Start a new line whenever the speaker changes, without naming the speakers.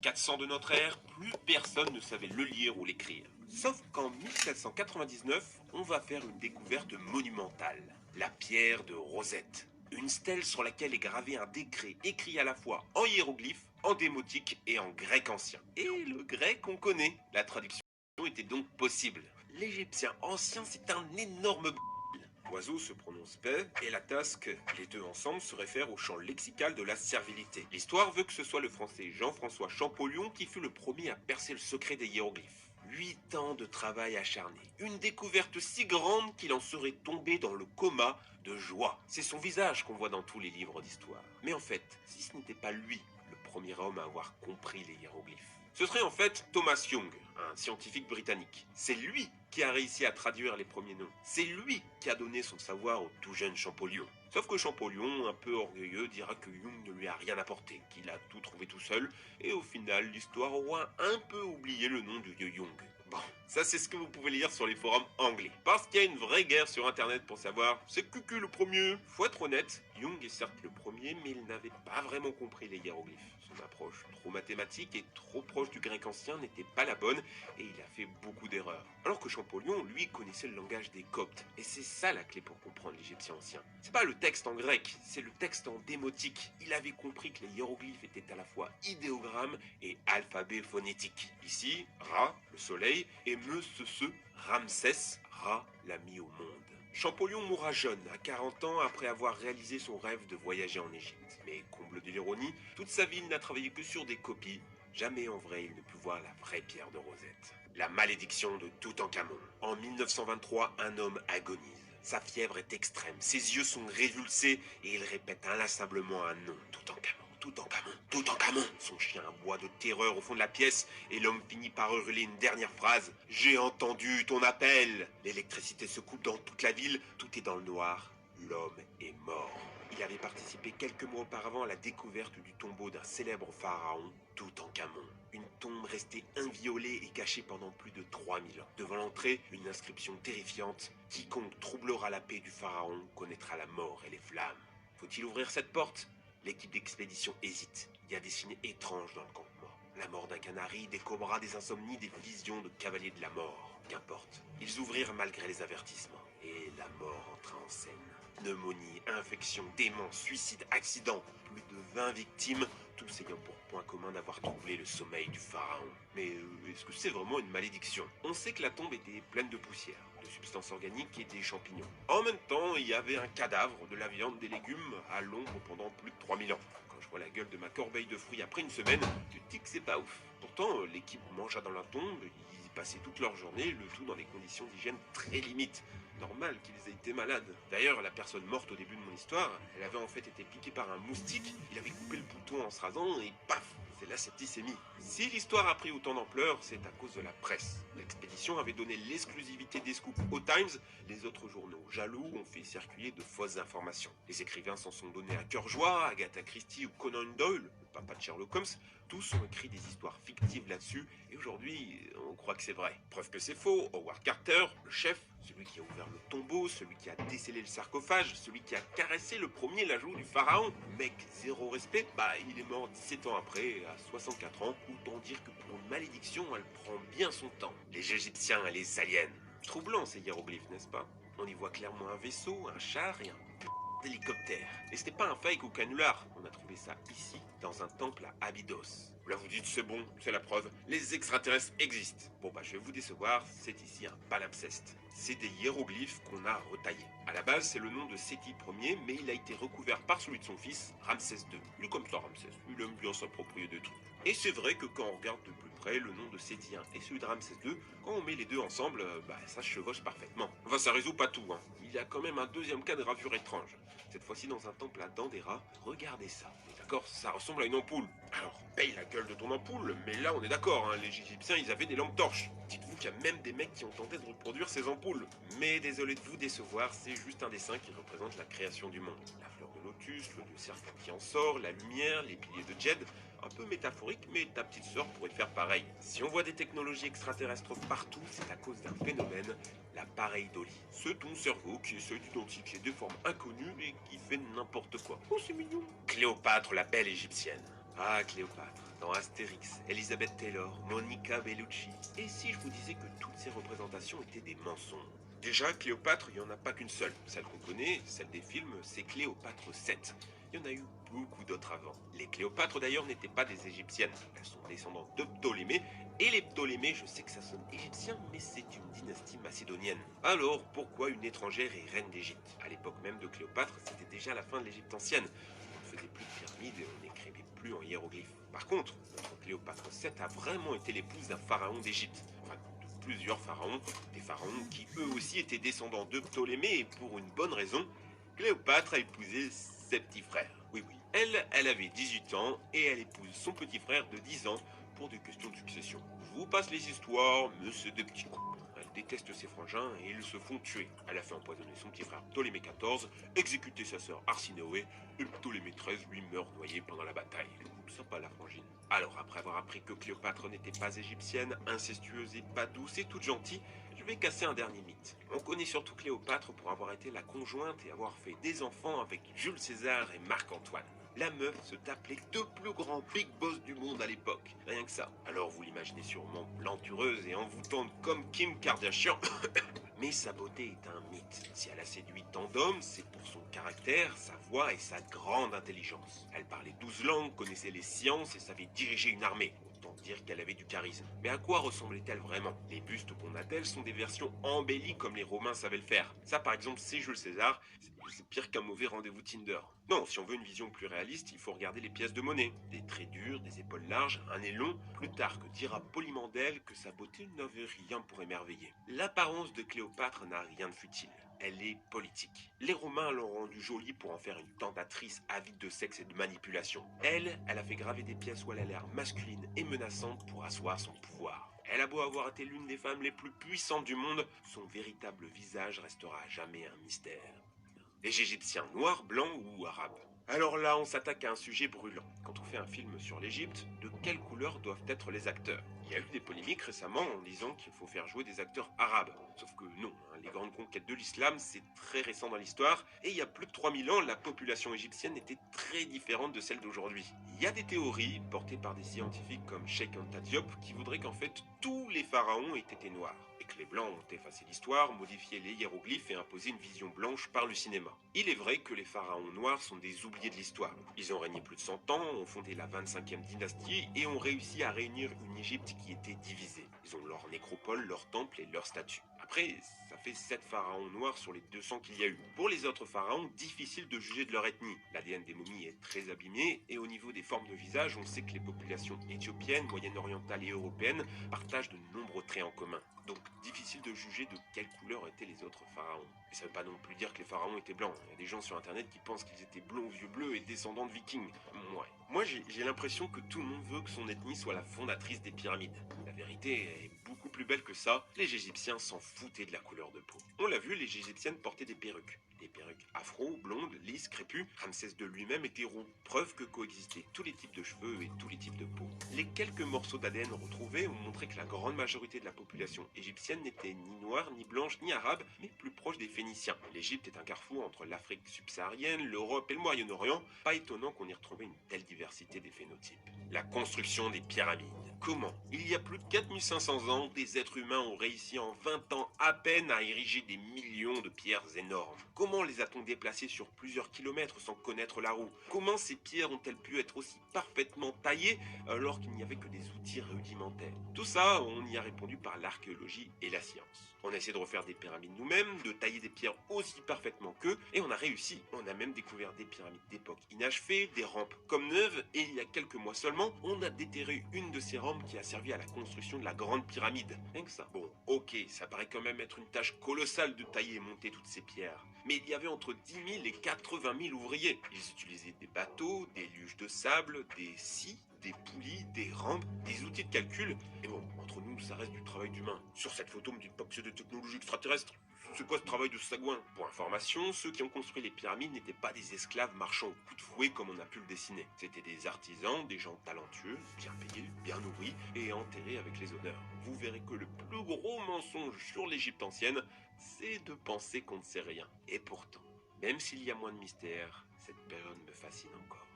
400 de notre ère, plus personne ne savait le lire ou l'écrire. Sauf qu'en 1799, on va faire une découverte monumentale. La pierre de Rosette. Une stèle sur laquelle est gravé un décret écrit à la fois en hiéroglyphe, en démotique et en grec ancien. Et le grec on connaît. La traduction était donc possible. L'égyptien ancien c'est un énorme L'oiseau se prononce paix et la tasque, les deux ensemble se réfèrent au champ lexical de la servilité. L'histoire veut que ce soit le français Jean-François Champollion qui fut le premier à percer le secret des hiéroglyphes. 8 ans de travail acharné, une découverte si grande qu'il en serait tombé dans le coma de joie. C'est son visage qu'on voit dans tous les livres d'histoire. Mais en fait, si ce n'était pas lui, le premier homme à avoir compris les hiéroglyphes, ce serait en fait Thomas Young, un scientifique britannique. C'est lui qui a réussi à traduire les premiers noms. C'est lui qui a donné son savoir au tout jeune Champollion. Sauf que Champollion, un peu orgueilleux, dira que Jung ne lui a rien apporté, qu'il a tout trouvé tout seul, et au final, l'histoire aura un peu oublié le nom du vieux Jung. Bon, ça c'est ce que vous pouvez lire sur les forums anglais. Parce qu'il y a une vraie guerre sur internet pour savoir c'est Cucu le premier. Faut être honnête, Jung est certes le premier, mais il n'avait pas vraiment compris les hiéroglyphes. Son approche trop mathématique et trop proche du grec ancien n'était pas la bonne et il a fait beaucoup d'erreurs. Alors que Champollion, lui, connaissait le langage des Coptes. Et c'est ça la clé pour comprendre l'égyptien ancien. C'est pas le texte en grec, c'est le texte en démotique. Il avait compris que les hiéroglyphes étaient à la fois idéogrammes et alphabet phonétique. Ici, Ra, le soleil, et Ramsès, Ra l'a mis au monde. Champollion mourra jeune, à 40 ans, après avoir réalisé son rêve de voyager en Égypte. Mais comble de l'ironie, toute sa vie il n'a travaillé que sur des copies. Jamais en vrai il ne put voir la vraie pierre de Rosette. La malédiction de Toutankhamon. En 1923, un homme agonise. Sa fièvre est extrême, ses yeux sont révulsés et il répète inlassablement un nom. Toutankhamon. Toutankhamon, Toutankhamon. Son chien aboie de terreur au fond de la pièce et l'homme finit par hurler une dernière phrase. J'ai entendu ton appel. L'électricité se coupe dans toute la ville, tout est dans le noir. L'homme est mort. Il avait participé quelques mois auparavant à la découverte du tombeau d'un célèbre pharaon, Toutankhamon. Une tombe restée inviolée et cachée pendant plus de 3000 ans. Devant l'entrée, une inscription terrifiante. Quiconque troublera la paix du pharaon connaîtra la mort et les flammes. Faut-il ouvrir cette porte? L'équipe d'expédition hésite. Il y a des signes étranges dans le campement. La mort d'un canari, des cobras, des insomnies, des visions de cavaliers de la mort. Qu'importe. Ils ouvrirent malgré les avertissements. Et la mort entra en scène. Pneumonie, infection, démons, suicide, accident. Plus de 20 victimes, tous ayant pour point commun d'avoir troublé le sommeil du pharaon. Mais est-ce que c'est vraiment une malédiction? On sait que la tombe était pleine de poussière, de substances organiques et des champignons. En même temps, il y avait un cadavre, de la viande, des légumes à l'ombre pendant plus de 3000 ans. Quand je vois la gueule de ma corbeille de fruits après une semaine, tu te dis que c'est pas ouf. Pourtant, l'équipe mangea dans la tombe, ils y passaient toute leur journée, le tout dans des conditions d'hygiène très limites. Normal qu'ils aient été malades. D'ailleurs, la personne morte au début de mon histoire, elle avait en fait été piquée par un moustique, il avait coupé le bouton en se rasant et paf, c'est la septicémie. Si l'histoire a pris autant d'ampleur, c'est à cause de la presse. L'expédition avait donné l'exclusivité des scoops au Times, les autres journaux jaloux ont fait circuler de fausses informations. Les écrivains s'en sont donnés à cœur joie, Agatha Christie ou Conan Doyle, le papa de Sherlock Holmes, tous ont écrit des histoires fictives là-dessus, et aujourd'hui, on croit que c'est vrai. Preuve que c'est faux, Howard Carter, le chef, celui qui a ouvert le tombeau, celui qui a décellé le sarcophage, celui qui a caressé le premier la joue du pharaon. Mec, zéro respect, il est mort 17 ans après, à 64 ans. Autant dire que pour une malédiction, elle prend bien son temps. Les Égyptiens et les aliens. Troublant ces hiéroglyphes, n'est-ce pas? On y voit clairement un vaisseau, un char et un d'hélicoptère. Et c'était pas un fake ou canular. On a trouvé ça ici, dans un temple à Abydos. Là vous dites c'est bon, c'est la preuve, les extraterrestres existent. Bon je vais vous décevoir, c'est ici un palimpseste. C'est des hiéroglyphes qu'on a retaillés. À la base c'est le nom de Séti Ier, mais il a été recouvert par celui de son fils, Ramsès II. Il est comme ça Ramsès, il aime bien s'approprier des trucs. Et c'est vrai que quand on regarde de plus près, le nom de Séti I et celui de Ramsès II, quand on met les deux ensemble, ça chevauche parfaitement. Enfin ça résout pas tout, hein. Il y a quand même un deuxième cas de gravure étrange. Cette fois-ci dans un temple à Dendera, regardez ça. D'accord, ça ressemble à une ampoule. Alors, paye la gueule de ton ampoule, mais là on est d'accord, hein, les Égyptiens ils avaient des lampes torches. Dites-vous qu'il y a même des mecs qui ont tenté de reproduire ces ampoules. Mais désolé de vous décevoir, c'est juste un dessin qui représente la création du monde. La fleur de lotus, le dieu serpent qui en sort, la lumière, les piliers de Djed. Un peu métaphorique, mais ta petite sœur pourrait faire pareil. Si on voit des technologies extraterrestres partout, c'est à cause d'un phénomène, la pareidolie. C'est ton cerveau qui essaie d'identifier des formes inconnues et qui fait n'importe quoi. Oh, c'est mignon. Cléopâtre, la belle égyptienne. Ah, Cléopâtre, dans Astérix, Elizabeth Taylor, Monica Bellucci. Et si je vous disais que toutes ces représentations étaient des mensonges? Déjà, Cléopâtre, il n'y en a pas qu'une seule. Celle qu'on connaît, celle des films, c'est Cléopâtre 7. Il y en a eu beaucoup d'autres avant. Les Cléopâtres d'ailleurs n'étaient pas des Égyptiennes. Elles sont descendantes de Ptolémée. Et les Ptolémées, je sais que ça sonne égyptien, mais c'est une dynastie macédonienne. Alors, pourquoi une étrangère est reine d'Égypte? À l'époque même de Cléopâtre, c'était déjà la fin de l'Égypte ancienne. On ne faisait plus de pyramides et on n'écrivait plus en hiéroglyphes. Par contre, notre Cléopâtre 7 a vraiment été l'épouse d'un pharaon d'Égypte. Enfin, de plusieurs pharaons, des pharaons qui eux aussi étaient descendants de Ptolémée et pour une bonne raison, Cléopâtre a épousé ses petits frères. Oui, oui. Elle avait 18 ans et elle épouse son petit frère de 10 ans pour des questions de succession. Je vous passe les histoires, mais c'est des petits coups. Elle déteste ses frangins et ils se font tuer. Elle a fait empoisonner son petit frère Ptolémée XIV, exécuter sa sœur Arsinoé, et Ptolémée XIII lui meurt noyé pendant la bataille. Sympa la frangine. Alors après avoir appris que Cléopâtre n'était pas égyptienne, incestueuse et pas douce et toute gentille, je vais casser un dernier mythe. On connaît surtout Cléopâtre pour avoir été la conjointe et avoir fait des enfants avec Jules César et Marc-Antoine. La meuf se tape les deux plus grands big boss du monde à l'époque. Rien que ça. Alors vous l'imaginez sûrement plantureuse et envoûtante comme Kim Kardashian. Mais sa beauté est un mythe. Si elle a séduit tant d'hommes, c'est pour son caractère, sa voix et sa grande intelligence. Elle parlait 12 langues, connaissait les sciences et savait diriger une armée. Autant dire qu'elle avait du charisme. Mais à quoi ressemblait-elle vraiment? Les bustes qu'on a d'elle sont des versions embellies comme les Romains savaient le faire. Ça par exemple, c'est Jules César, c'est pire qu'un mauvais rendez-vous Tinder. Non, si on veut une vision plus réaliste, il faut regarder les pièces de monnaie. Des traits durs, des épaules larges, un nez long. Plutarque dira poliment d'elle que sa beauté n'avait rien pour émerveiller. L'apparence de Cléopâtre n'a rien de futile. Elle est politique. Les Romains l'ont rendue jolie pour en faire une tentatrice avide de sexe et de manipulation. Elle a fait graver des pièces où elle a l'air masculine et menaçante pour asseoir son pouvoir. Elle a beau avoir été l'une des femmes les plus puissantes du monde, son véritable visage restera à jamais un mystère. Les Égyptiens noirs, blancs ou arabes? Alors là, on s'attaque à un sujet brûlant. Quand on fait un film sur l'Égypte, de quelle couleur doivent être les acteurs? Il y a eu des polémiques récemment en disant qu'il faut faire jouer des acteurs arabes. Sauf que non, hein, les grandes conquêtes de l'islam, c'est très récent dans l'histoire, et il y a plus de 3000 ans, la population égyptienne était très différente de celle d'aujourd'hui. Il y a des théories, portées par des scientifiques comme Cheikh Anta Diop, qui voudraient qu'en fait tous les pharaons aient été noirs, et que les blancs ont effacé l'histoire, modifié les hiéroglyphes et imposé une vision blanche par le cinéma. Il est vrai que les pharaons noirs sont des oubliés de l'histoire. Ils ont régné plus de 100 ans, ont fondé la 25e dynastie et ont réussi à réunir une Égypte qui était divisée. Ils ont leur nécropole, leur temple et leur statue. Après, ça fait 7 pharaons noirs sur les 200 qu'il y a eu. Pour les autres pharaons, difficile de juger de leur ethnie. L'ADN des momies est très abîmé et au niveau des formes de visage, on sait que les populations éthiopiennes, moyen-orientales et européennes partagent de nombreux traits en commun. Donc difficile de juger de quelle couleur étaient les autres pharaons. Et ça veut pas non plus dire que les pharaons étaient blancs. Il y a des gens sur internet qui pensent qu'ils étaient blonds aux yeux bleus et descendants de vikings. Ouais. Moi j'ai l'impression que tout le monde veut que son ethnie soit la fondatrice des pyramides. La vérité est beaucoup plus belle que ça. Les Égyptiens s'en foutaient de la couleur de peau. On l'a vu, les Égyptiennes portaient des perruques. Des perruques afro, blondes, lisses, crépues. Ramsès II lui-même était roux. Preuve que coexistaient tous les types de cheveux et tous les types de peau. Les quelques morceaux d'ADN retrouvés ont montré que la grande majorité de la population égyptienne n'était ni noire, ni blanche, ni arabe, mais plus proche des Phéniciens. L'Égypte est un carrefour entre l'Afrique subsaharienne, l'Europe et le Moyen-Orient. Pas étonnant qu'on y retrouve une telle diversité des phénotypes. La construction des pyramides. Comment? Il y a plus de 4500 ans, des êtres humains ont réussi en 20 ans à peine à ériger des millions de pierres énormes. Comment les a-t-on déplacées sur plusieurs kilomètres sans connaître la roue? Comment ces pierres ont-elles pu être aussi parfaitement taillées alors qu'il n'y avait que des outils rudimentaires? Tout ça, on y a répondu par l'archéologie et la science. On a essayé de refaire des pyramides nous-mêmes, de tailler des pierres aussi parfaitement qu'eux, et on a réussi. On a même découvert des pyramides d'époque inachevées, des rampes comme neuves, et il y a quelques mois seulement, on a déterré une de ces rampes qui a servi à la construction de la grande pyramide. Rien que ça. Bon, ok, ça paraît quand même être une tâche colossale de tailler et monter toutes ces pierres. Mais il y avait entre 10 000 et 80 000 ouvriers. Ils utilisaient des bateaux, des luges de sable, des scies, des poulies, des rampes, des outils de calcul. Et bon, entre nous, ça reste du travail d'humain. Sur cette photo, me dites pas que c'est des technologies extraterrestres. C'est quoi ce travail de sagouin? Pour information, ceux qui ont construit les pyramides n'étaient pas des esclaves marchant au coup de fouet comme on a pu le dessiner. C'était des artisans, des gens talentueux, bien payés, bien nourris et enterrés avec les honneurs. Vous verrez que le plus gros mensonge sur l'Égypte ancienne, c'est de penser qu'on ne sait rien. Et pourtant, même s'il y a moins de mystère, cette période me fascine encore.